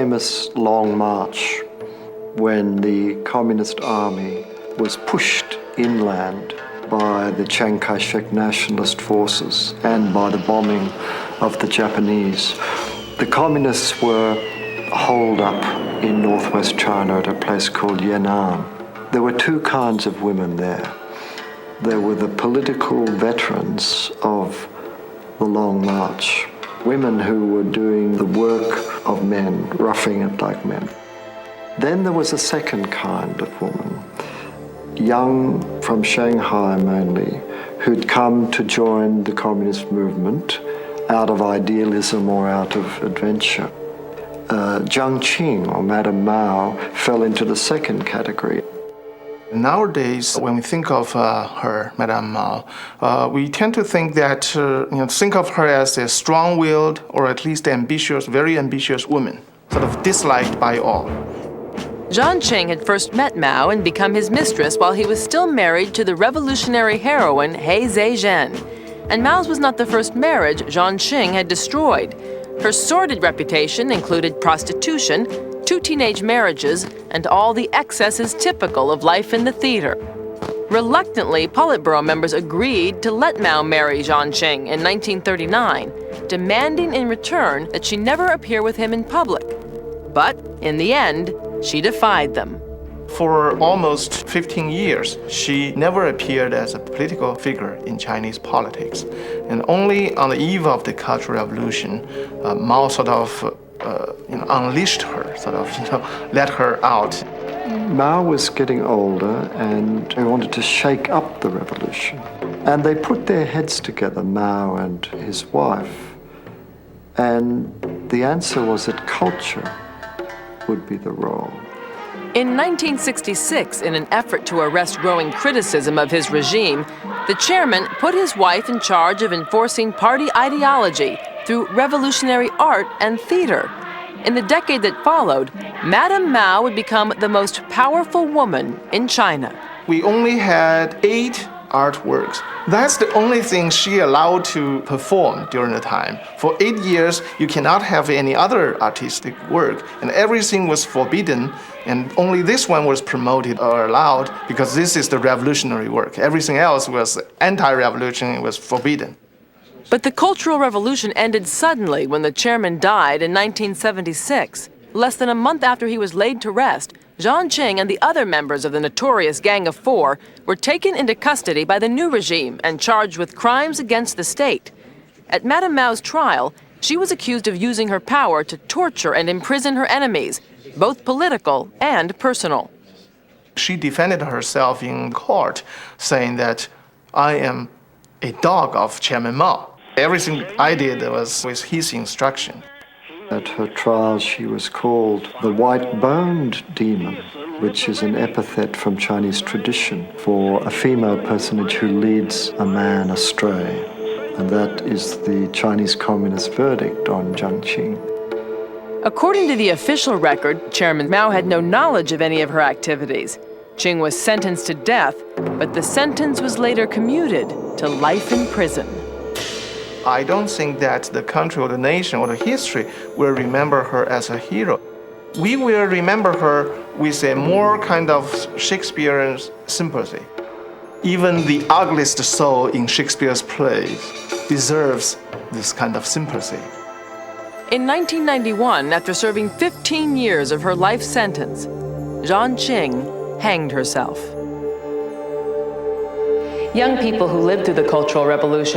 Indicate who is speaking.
Speaker 1: famous Long March when the Communist Army was pushed inland by the Chiang Kai-shek nationalist forces and by the bombing of the Japanese. The Communists were holed up in northwest China at a place called Yan'an. There were two kinds of women there. There were the political veterans of the Long March, women who were doing the work of men, roughing it like men. Then there was a second kind of woman, young from Shanghai mainly, who'd come to join the communist movement out of idealism or out of adventure. Jiang Qing, or Madame Mao, fell into the second category.
Speaker 2: Nowadays, when we think of her, Madame Mao, we tend to think that, think of her as a strong-willed or at least ambitious, very ambitious woman, sort of disliked by all.
Speaker 3: Jiang Qing had first met Mao and become his mistress while he was still married to the revolutionary heroine He Zizhen. And Mao's was not the first marriage Jiang Qing had destroyed. Her sordid reputation included prostitution, 2 teenage marriages, and all the excesses typical of life in the theater. Reluctantly, Politburo members agreed to let Mao marry Jiang Qing in 1939, demanding in return that she never appear with him in public. But in the end, she defied them.
Speaker 2: For almost 15 years, she never appeared as a political figure in Chinese politics. And only on the eve of the Cultural Revolution, Mao sort of unleashed her, let her out.
Speaker 1: Mao was getting older and they wanted to shake up the revolution. And they put their heads together, Mao and his wife. And the answer was that culture would be the role.
Speaker 3: In 1966, in an effort to arrest growing criticism of his regime, the chairman put his wife in charge of enforcing party ideology through revolutionary art and theater. In the decade that followed, Madame Mao would become the most powerful woman in China.
Speaker 2: We only had 8 artworks. That's the only thing she allowed to perform during the time. For 8 years, you cannot have any other artistic work, and everything was forbidden, and only this one was promoted or allowed because this is the revolutionary work. Everything else was anti-revolution, it was forbidden.
Speaker 3: But the Cultural Revolution ended suddenly when the chairman died in 1976. Less than a month after he was laid to rest, Jiang Qing and the other members of the notorious Gang of Four were taken into custody by the new regime and charged with crimes against the state. At Madame Mao's trial, she was accused of using her power to torture and imprison her enemies, both political and personal.
Speaker 2: She defended herself in court, saying that I am a dog of Chairman Mao. Everything I did was with his instruction.
Speaker 1: At her trial, she was called the white-boned demon, which is an epithet from Chinese tradition for a female personage who leads a man astray. And that is the Chinese Communist verdict on Jiang Qing.
Speaker 3: According to the official record, Chairman Mao had no knowledge of any of her activities. Qing was sentenced to death, but the sentence was later commuted to life in prison.
Speaker 2: I don't think that the country or the nation or the history will remember her as a hero. We will remember her with a more kind of Shakespearean sympathy. Even the ugliest soul in Shakespeare's plays deserves this kind of sympathy.
Speaker 3: In 1991, after serving 15 years of her life sentence, Jiang Qing hanged herself. Young people who lived through the Cultural Revolution